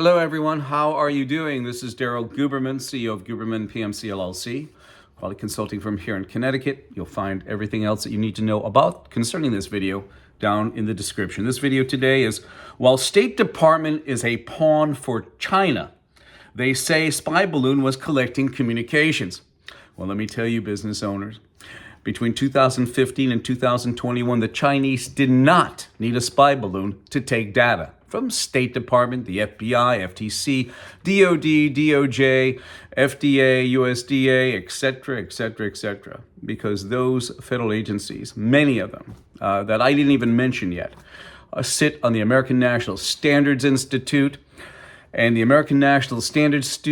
Hello, everyone. How are you doing? This is Daryl Guberman, CEO of Guberman PMC LLC, quality consulting firm here in Connecticut. You'll find everything else that you need to know about concerning this video down in the description. This video today is, while State Department is a pawn for China, they say spy balloon was collecting communications. Well, let me tell you, business owners, between 2015 and 2021, the Chinese did not need a spy balloon to take data from State Department, the FBI, FTC, DOD, DOJ, FDA, USDA, etc., etc., etc. Because those federal agencies, many of them that I didn't even mention yet, sit on the American National Standards Institute. And the American National Standards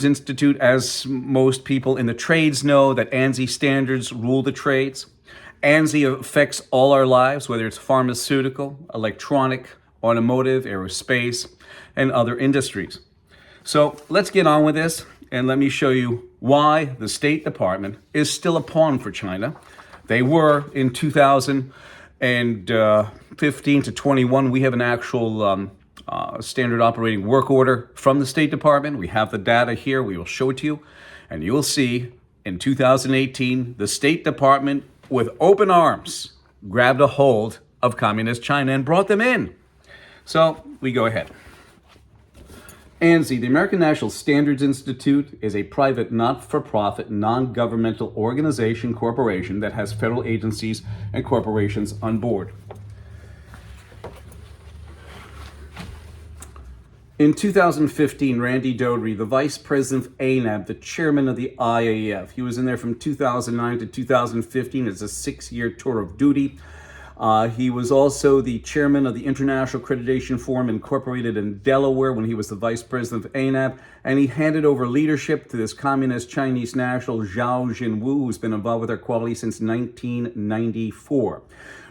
Institute, as most people in the trades know, that ANSI standards rule the trades. ANSI affects all our lives, whether it's pharmaceutical, electronic, automotive, aerospace, and other industries. So let's get on with this, and let me show you why the State Department is still a pawn for China. They were in 2015 to 21. We have an actual standard operating work order from the State Department. We have the data here. We will show it to you, and you will see in 2018, the State Department, with open arms, grabbed a hold of Communist China and brought them in. So we go ahead. ANSI, the American National Standards Institute, is a private, not-for-profit, non-governmental organization corporation that has federal agencies and corporations on board. In 2015, Randy Doherty, the vice president of ANAB, the chairman of the IAF, he was in there from 2009 to 2015 as a 6-year tour of duty. He was also the chairman of the International Accreditation Forum Incorporated in Delaware when he was the vice president of ANAB, and he handed over leadership to this communist Chinese national, Zhao Jinwu, who's been involved with our quality since 1994.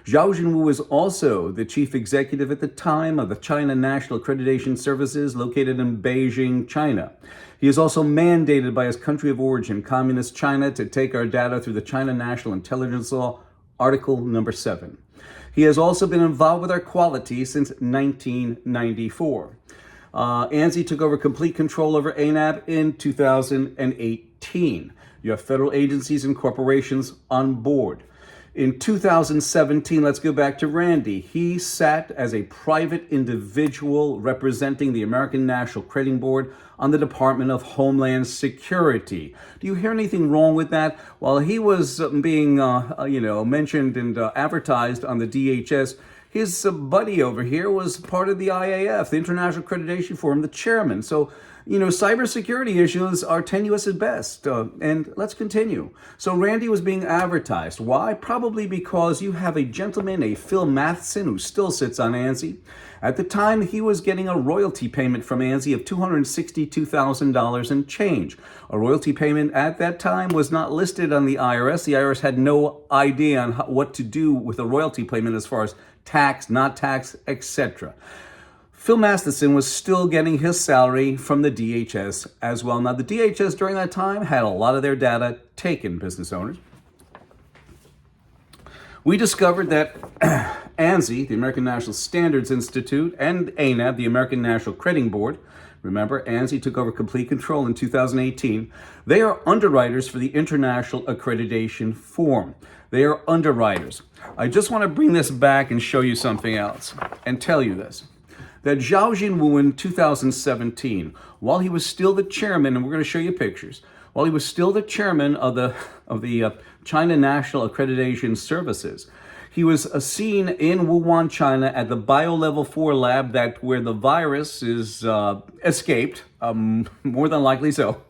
Zhao Jinwu is also the chief executive at the time of the China National Accreditation Services located in Beijing, China. He is also mandated by his country of origin, Communist China, to take our data through the China National Intelligence Law, Article number 7. He has also been involved with our quality since 1994. ANSI took over complete control over ANAB in 2018. You have federal agencies and corporations on board. In 2017, let's go back to Randy. He sat as a private individual representing the American National Crediting Board on the Department of Homeland Security. Do you hear anything wrong with that? While he was being, mentioned and advertised on the DHS, his buddy over here was part of the IAF, the International Accreditation Forum, the chairman. So, cybersecurity issues are tenuous at best. And let's continue. So Randy was being advertised. Why? Probably because you have a gentleman, a Phil Matheson, who still sits on ANSI. At the time, he was getting a royalty payment from ANSI of $262,000 and change. A royalty payment at that time was not listed on the IRS. The IRS had no idea on what to do with a royalty payment as far as tax, not tax, etc. Phil Matheson was still getting his salary from the DHS as well. Now, the DHS during that time had a lot of their data taken, business owners. We discovered that ANSI, the American National Standards Institute, and ANAB, the American National Crediting Board, remember, ANSI took over complete control in 2018. They are underwriters for the International Accreditation Forum. They are underwriters. I just want to bring this back and show you something else and tell you this. That Zhao Jinwu in 2017, while he was still the chairman, and we're going to show you pictures, while he was still the chairman of the China National Accreditation Services, he was seen in Wuhan, China at the BioLevel 4 lab where the virus is escaped, more than likely so.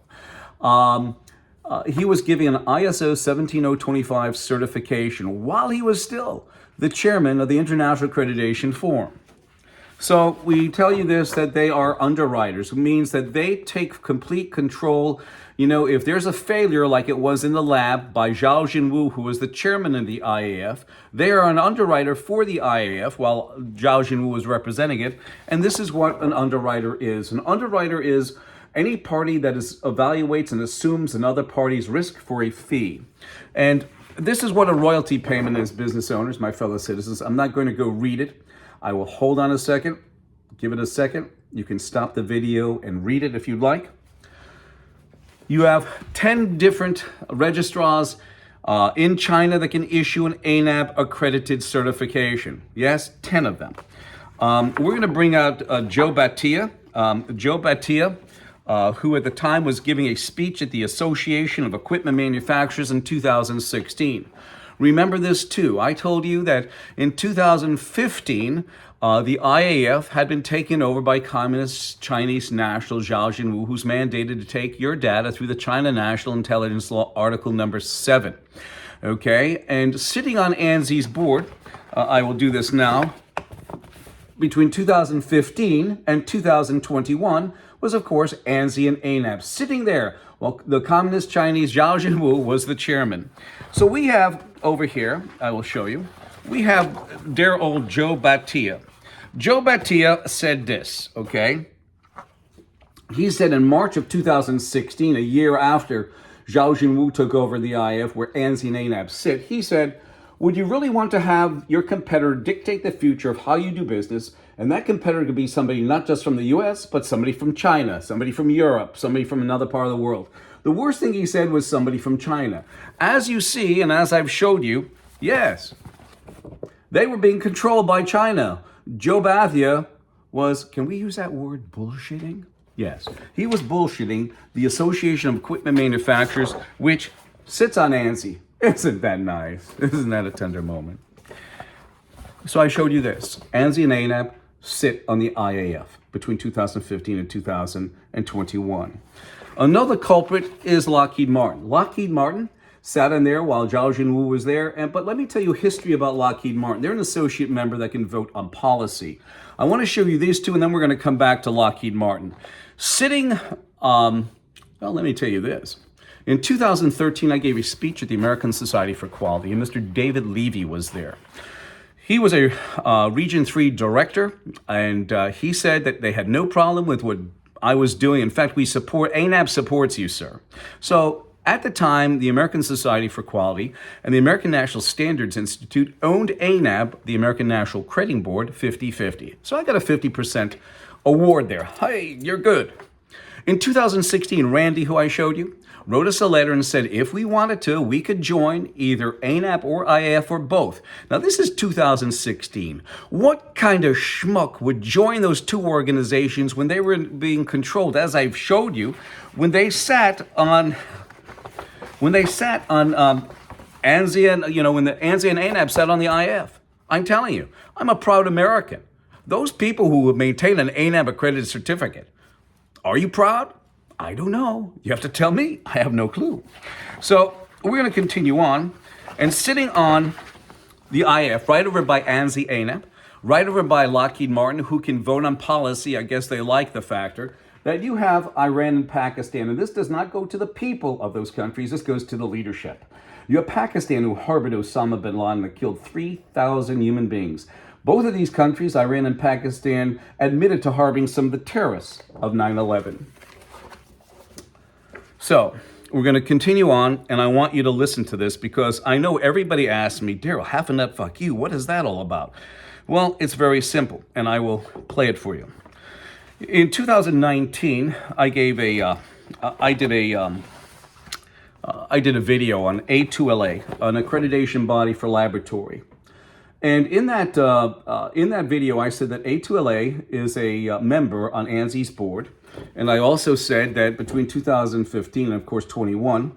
He was giving an ISO 17025 certification while he was still the chairman of the International Accreditation Forum. So we tell you this, that they are underwriters, means that they take complete control. If there's a failure like it was in the lab by Zhao Jinwu, who was the chairman of the IAF, they are an underwriter for the IAF while Zhao Jinwu was representing it. And this is what an underwriter is. An underwriter is any party that evaluates and assumes another party's risk for a fee. And this is what a royalty payment is, business owners, my fellow citizens. I'm not going to go read it. I will hold on a second, give it a second, You can stop the video and read it if you'd like. You have 10 different registrars in China that can issue an ANAB accredited certification. Yes, 10 of them. We're going to bring out Joe Batia. Joe Batia, who at the time was giving a speech at the Association of Equipment Manufacturers in 2016. Remember this too. I told you that in 2015, the IAF had been taken over by Communist Chinese national Zhao Jinwu, who's mandated to take your data through the China National Intelligence Law, Article number 7. Okay, and sitting on ANSI's board, I will do this now, between 2015 and 2021 was, of course, Ansi and ANAB sitting there while the Communist Chinese Zhao Jinwu was the chairman. So we have over here, I will show you, we have dear old Joe Batia. Joe Batia said this, okay? He said in March of 2016, a year after Zhao Jinwu took over the IF, where Ansi and ANAB sit, he said, would you really want to have your competitor dictate the future of how you do business? And that competitor could be somebody not just from the US, but somebody from China, somebody from Europe, somebody from another part of the world. The worst thing he said was somebody from China. As you see, and as I've showed you, yes, they were being controlled by China. Joe Batia was, can we use that word, bullshitting? Yes, he was bullshitting the Association of Equipment Manufacturers, which sits on ANSI. Isn't that nice? Isn't that a tender moment? So I showed you this. Ansi and ANAB sit on the IAF between 2015 and 2021. Another culprit is Lockheed Martin. Lockheed Martin sat in there while Zhao Jinwu was there. But let me tell you history about Lockheed Martin. They're an associate member that can vote on policy. I want to show you these two, and then we're going to come back to Lockheed Martin. Sitting, well, let me tell you this. In 2013, I gave a speech at the American Society for Quality, and Mr. David Levy was there. He was a Region 3 director, and he said that they had no problem with what I was doing. In fact, ANAB supports you, sir. So at the time, the American Society for Quality and the American National Standards Institute owned ANAB, the American National Crediting Board, 50-50. So I got a 50% award there. Hey, you're good. In 2016, Randy, who I showed you, wrote us a letter and said if we wanted to, we could join either ANAB or IAF or both. Now, this is 2016. What kind of schmuck would join those two organizations when they were being controlled, as I've showed you, when they sat on ANSI and, when the ANSI and ANAB sat on the IAF? I'm telling you, I'm a proud American. Those people who would maintain an ANAB accredited certificate, are you proud? I don't know. You have to tell me. I have no clue. So we're going to continue on. And sitting on the IF, right over by Ansi ANAB, right over by Lockheed Martin, who can vote on policy, I guess they like the factor, that you have Iran and Pakistan. And this does not go to the people of those countries. This goes to the leadership. You have Pakistan, who harbored Osama bin Laden, that killed 3,000 human beings. Both of these countries, Iran and Pakistan, admitted to harboring some of the terrorists of 9/11. So we're going to continue on, and I want you to listen to this because I know everybody asks me, Daryl, half a nut, fuck you. What is that all about? Well, it's very simple, and I will play it for you. In 2019, I did a video on A2LA, an accreditation body for laboratory. And in that video, I said that A2LA is a member on ANSI's board. And I also said that between 2015 and, of course, 21,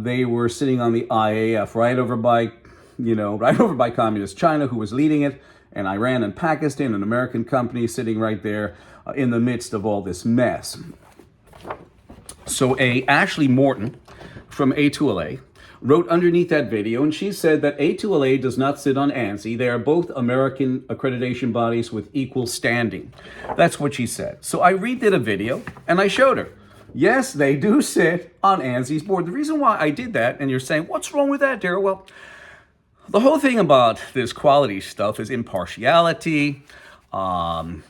they were sitting on the IAF right over by Communist China, who was leading it, and Iran and Pakistan, an American company sitting right there in the midst of all this mess. So Ashley Morton from A2LA wrote underneath that video, and she said that A2LA does not sit on ANSI. They are both American accreditation bodies with equal standing. That's what she said. So I redid a video, and I showed her. Yes, they do sit on ANSI's board. The reason why I did that, and you're saying, what's wrong with that, Daryl? Well, the whole thing about this quality stuff is impartiality, and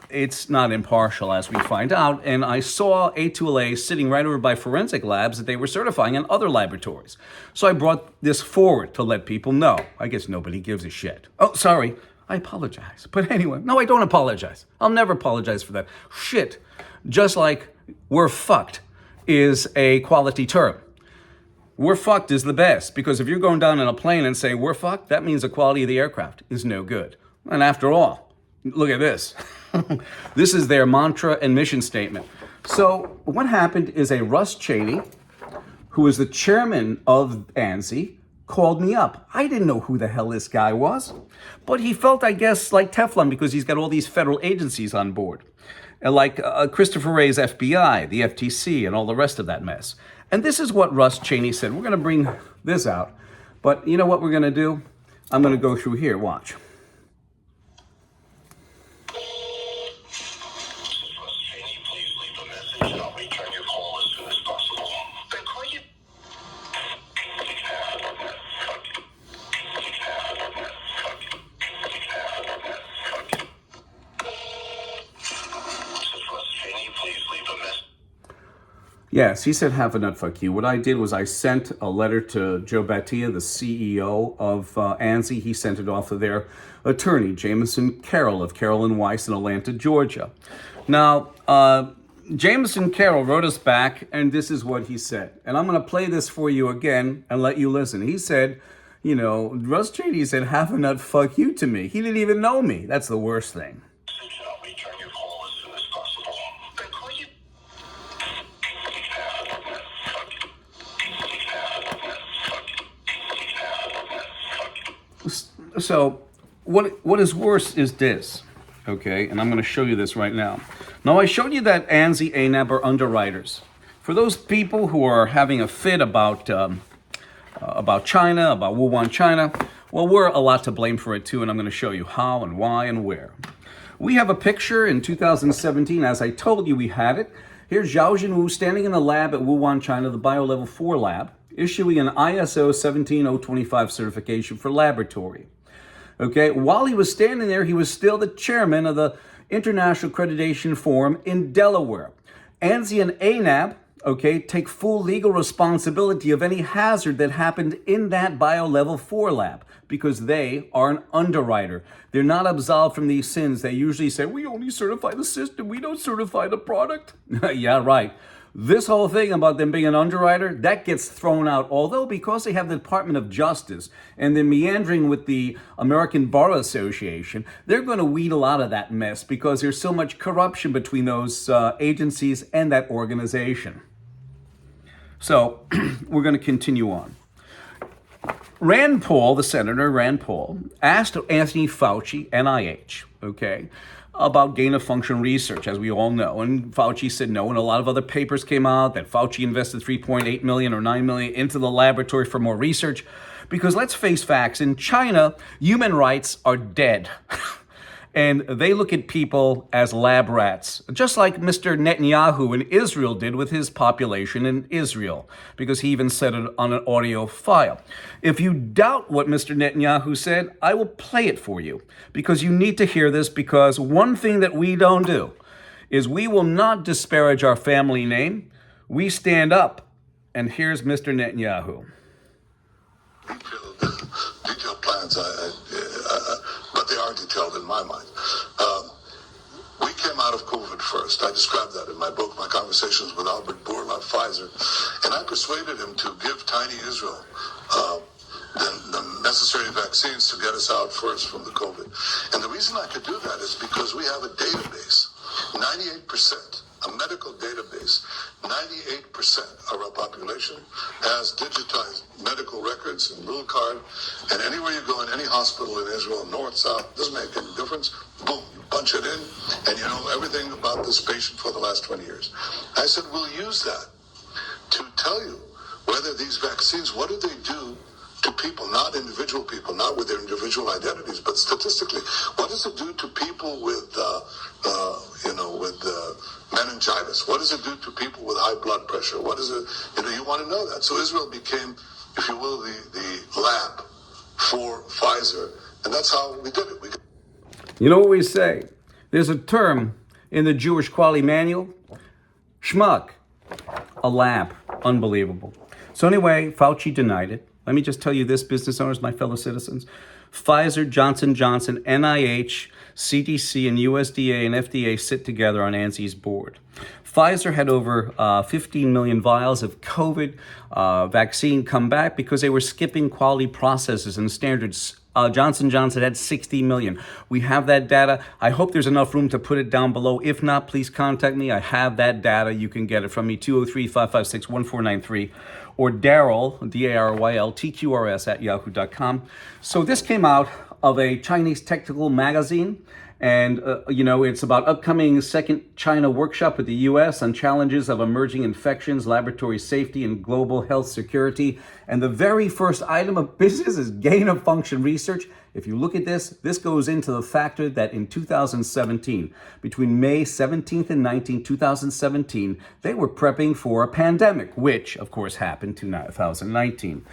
it's not impartial, as we find out. And I saw A2LA sitting right over by forensic labs that they were certifying in other laboratories. So I brought this forward to let people know. I guess nobody gives a shit. Oh, sorry. I apologize. But anyway, no, I don't apologize. I'll never apologize for that. Shit. Just like we're fucked is a quality term. We're fucked is the best, because if you're going down in a plane and say we're fucked, that means the quality of the aircraft is no good. And after all, look at this. This is their mantra and mission statement. So what happened is a Russ Cheney, who is the chairman of ANSI, called me up. I didn't know who the hell this guy was, but he felt, I guess, like Teflon because he's got all these federal agencies on board. Like Christopher Wray's FBI, the FTC, and all the rest of that mess. And this is what Russ Cheney said. We're going to bring this out, but you know what we're going to do? I'm going to go through here. Watch. Yes, he said, have a nut, fuck you. What I did was I sent a letter to Joe Battia, the CEO of ANSI. He sent it off to their attorney, Jameson Carroll of Carroll & Weiss in Atlanta, Georgia. Now, Jameson Carroll wrote us back, and this is what he said. And I'm going to play this for you again and let you listen. He said, you know, Russ Cheney said, have a nut, fuck you to me. He didn't even know me. That's the worst thing. So what is worse is this, okay? And I'm going to show you this right now. Now, I showed you that Ansi-anab are underwriters. For those people who are having a fit about China, about Wuhan, China, well, we're a lot to blame for it too, and I'm going to show you how and why and where. We have a picture in 2017, as I told you we had it. Here's Zhao Jinwu standing in the lab at Wuhan, China, the BioLevel 4 lab, issuing an ISO 17025 certification for laboratory. Okay, while he was standing there, he was still the chairman of the International Accreditation Forum in Delaware. Ansi-anab, okay, take full legal responsibility of any hazard that happened in that BioLevel 4 lab because they are an underwriter. They're not absolved from these sins. They usually say, we only certify the system, we don't certify the product. Yeah, right. This whole thing about them being an underwriter, that gets thrown out. Although because they have the Department of Justice and they're meandering with the American Bar Association, they're going to wheedle out of that mess because there's so much corruption between those agencies and that organization. So we're going to continue on. Rand Paul, the Senator Rand Paul, asked Anthony Fauci, NIH, okay, about gain-of-function research, as we all know. And Fauci said no, and a lot of other papers came out that Fauci invested $3.8 million or $9 million into the laboratory for more research. Because let's face facts, in China, human rights are dead. And they look at people as lab rats, just like Mr. Netanyahu in Israel did with his population in Israel, because he even said it on an audio file. If you doubt what Mr. Netanyahu said, I will play it for you, because you need to hear this, because one thing that we don't do is we will not disparage our family name. We stand up, and here's Mr. Netanyahu. Detailed plans, but they are detailed in my mind. We came out of COVID first. I described that in my book, My Conversations with Albert Bourla, Pfizer, and I persuaded him to give tiny Israel the necessary vaccines to get us out first from the COVID. And the reason I could do that is because we have a database, 98%. A medical database, 98% of our population has digitized medical records and little card, and anywhere you go in any hospital in Israel, north, south, doesn't make any difference, boom, you punch it in, and you know everything about this patient for the last 20 years. I said, we'll use that to tell you whether these vaccines, what do they do to people, not individual people, not with their individual identities, but statistically, what does it do to people with, meningitis? What does it do to people with high blood pressure? What is it? You want to know that. So Israel became, if you will, the lab for Pfizer, and that's how we did it. You know what we say? There's a term in the Jewish Quality Manual, schmuck, a lab. Unbelievable. So anyway, Fauci denied it. Let me just tell you this, business owners, my fellow citizens. Pfizer, Johnson & Johnson, NIH, CDC, and USDA and FDA sit together on Ansi's board. Pfizer had over 15 million vials of COVID vaccine come back because they were skipping quality processes and standards. Johnson & Johnson had 60 million. We have that data. I hope there's enough room to put it down below. If not, please contact me. I have that data. You can get it from me, 203-556-1493, or Daryl, D-A-R-Y-L, TQRS at yahoo.com. So this came out of a Chinese technical magazine. And, it's about upcoming second China workshop with the U.S. on challenges of emerging infections, laboratory safety, and global health security. And the very first item of business is gain-of-function research. If you look at this goes into the factor that in 2017, between May 17th and 19th, 2017, they were prepping for a pandemic, which, of course, happened in 2019.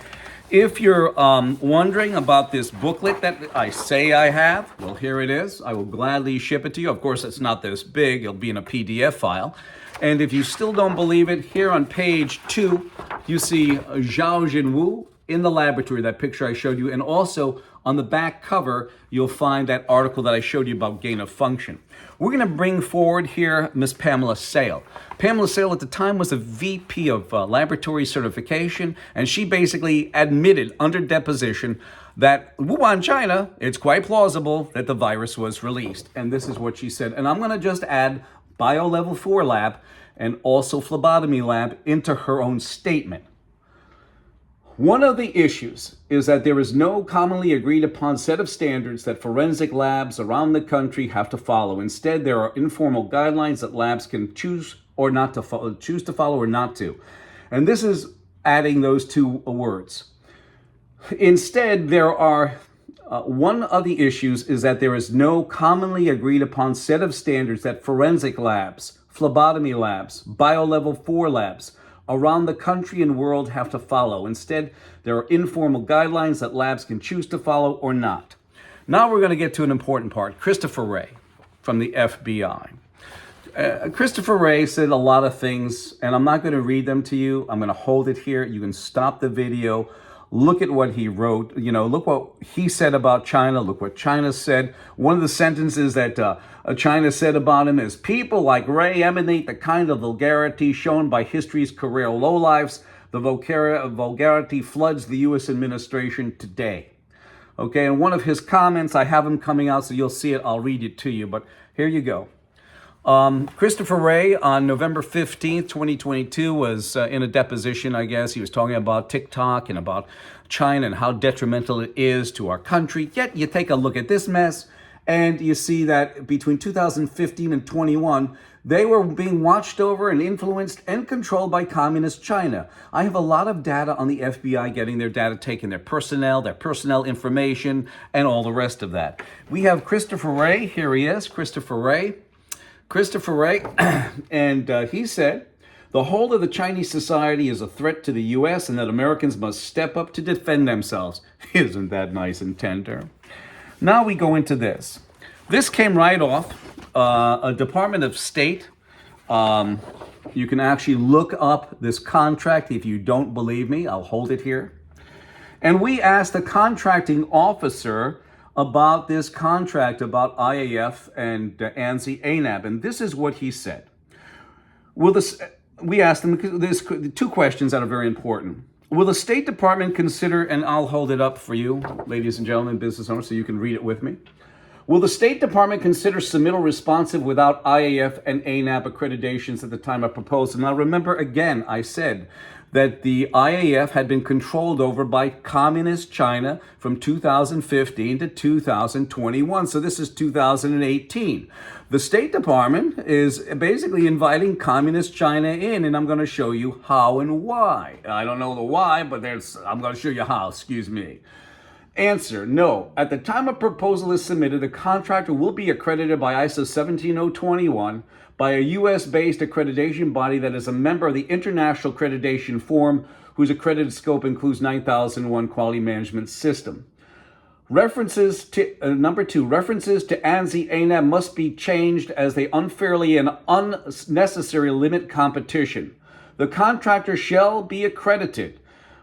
If you're wondering about this booklet that I say I have, well, here it is. I will gladly ship it to you. Of course, it's not this big. It'll be in a PDF file. And if you still don't believe it, here on page 2, you see Zhao Jinwu in the laboratory, that picture I showed you. And also on the back cover, you'll find that article that I showed you about gain of function. We're going to bring forward here Miss Pamela Sale. Pamela Sale at the time was a VP of laboratory certification, and she basically admitted under deposition that Wuhan, China, it's quite plausible that the virus was released. And this is what she said. And I'm going to just add Bio Level 4 lab and also phlebotomy lab into her own statement. One of the issues is that there is no commonly agreed upon set of standards that forensic labs around the country have to follow. Instead, there are informal guidelines that labs can choose to follow or not to. And this is adding those two words. Instead, there are one of the issues is that there is no commonly agreed upon set of standards that forensic labs, phlebotomy labs, bio-level 4 labs around the country and world have to follow. Instead, there are informal guidelines that labs can choose to follow or not. Now we're going to get to an important part. Christopher Wray from the FBI. Christopher Wray said a lot of things, and I'm not going to read them to you. I'm going to hold it here. You can stop the video. Look at what he wrote. Look what he said about China. Look what China said. One of the sentences that China said about him is, people like Wray emanate the kind of vulgarity shown by history's career lowlifes. The vulgarity floods the U.S. administration today. Okay, and one of his comments, I have him coming out, so you'll see it. I'll read it to you, but here you go. Christopher Wray on November 15th, 2022 was in a deposition, I guess. He was talking about TikTok and about China and how detrimental it is to our country. Yet you take a look at this mess and you see that between 2015 and 21, they were being watched over and influenced and controlled by communist China. I have a lot of data on the FBI getting their data taken, their personnel information, and all the rest of that. We have Christopher Wray. Here he is, Christopher Wray, and he said, the whole of the Chinese society is a threat to the U.S. and that Americans must step up to defend themselves. Isn't that nice and tender? Now we go into this. This came right off a Department of State. You can actually look up this contract if you don't believe me. I'll hold it here. And we asked the contracting officer about this contract about IAF and Ansi-anab, and this is what he said. We asked him, there's two questions that are very important. Will the State Department consider, and I'll hold it up for you, ladies and gentlemen, business owners, so you can read it with me. Will the State Department consider submittal responsive without IAF and ANAB accreditations at the time of proposal? Now remember, again, I said that the IAF had been controlled over by communist China from 2015 to 2021. So this is 2018. The State Department is basically inviting communist China in, and I'm going to show you how and why. I don't know the why, but I'm going to show you how, excuse me. Answer, no. At the time a proposal is submitted, the contractor will be accredited by ISO 17021 by a U.S.-based accreditation body that is a member of the International Accreditation Forum, whose accredited scope includes 9001 Quality Management System. Number two, references to Ansi-anab must be changed as they unfairly and unnecessarily limit competition. The contractor shall be accredited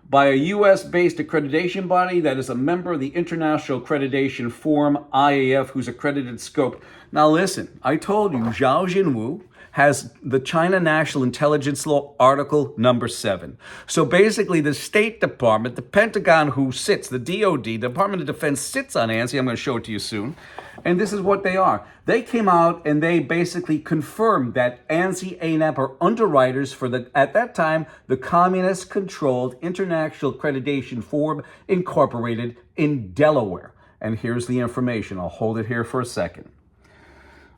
by a U.S.-based accreditation body that is a member of the International Accreditation Forum, IAF, whose accredited scope. Now listen, I told you, Zhao Jinwu has the China National Intelligence Law, Article number 7. So basically, the State Department, the Pentagon, who sits, the DOD, the Department of Defense, sits on ANSI. I'm going to show it to you soon. And this is what they are. They came out and they basically confirmed that Ansi-anab are underwriters for the, at that time, the communist-controlled International Accreditation Forum Incorporated in Delaware. And here's the information. I'll hold it here for a second.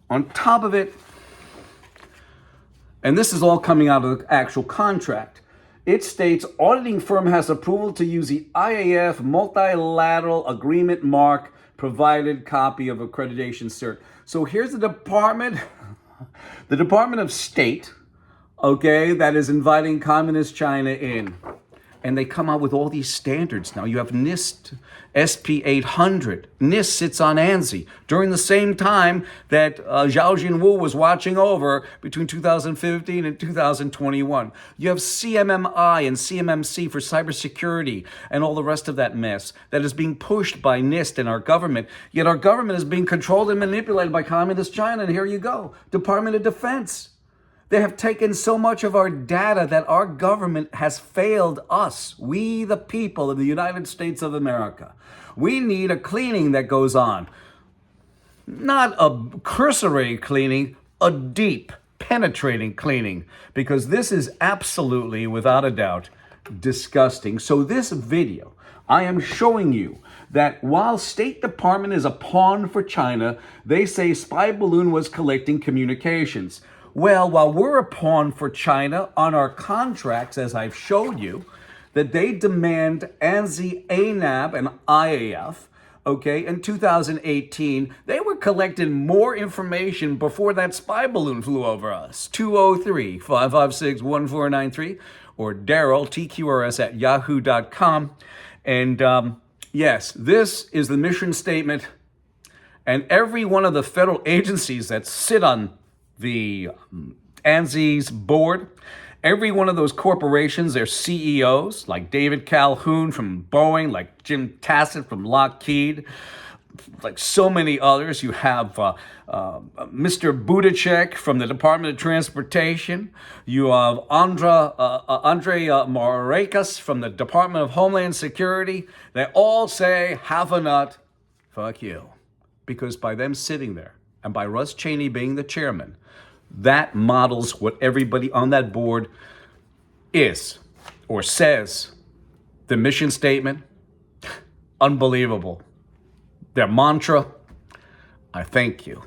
On top of it, and this is all coming out of the actual contract, it states auditing firm has approval to use the IAF multilateral agreement mark provided copy of accreditation cert. So here's the Department of State, okay, that is inviting Communist China in. And they come out with all these standards now. You have NIST, SP 800. NIST sits on ANSI during the same time that Zhao Jinwu was watching over between 2015 and 2021. You have CMMI and CMMC for cybersecurity and all the rest of that mess that is being pushed by NIST and our government. Yet our government is being controlled and manipulated by Communist China. And here you go, Department of Defense. They have taken so much of our data that our government has failed us, we the people of the United States of America. We need a cleaning that goes on. Not a cursory cleaning, a deep, penetrating cleaning, because this is absolutely, without a doubt, disgusting. So this video, I am showing you that while State Department is a pawn for China, they say spy balloon was collecting communications. Well, while we're a pawn for China on our contracts, as I've showed you, that they demand Ansi-anab and IAF, okay, in 2018, they were collecting more information before that spy balloon flew over us. 203-556-1493 or Daryl, TQRS at yahoo.com. And yes, this is the mission statement. And every one of the federal agencies that sit on the ANSI's board, every one of those corporations, their CEOs, like David Calhoun from Boeing, like Jim Tassett from Lockheed, like so many others. You have Mr. Buttigieg from the Department of Transportation. You have Andre Mayorkas from the Department of Homeland Security. They all say, have a nut, fuck you. Because by them sitting there, and by Russ Cheney being the chairman, that models what everybody on that board is or says. The mission statement, unbelievable. Their mantra, I thank you.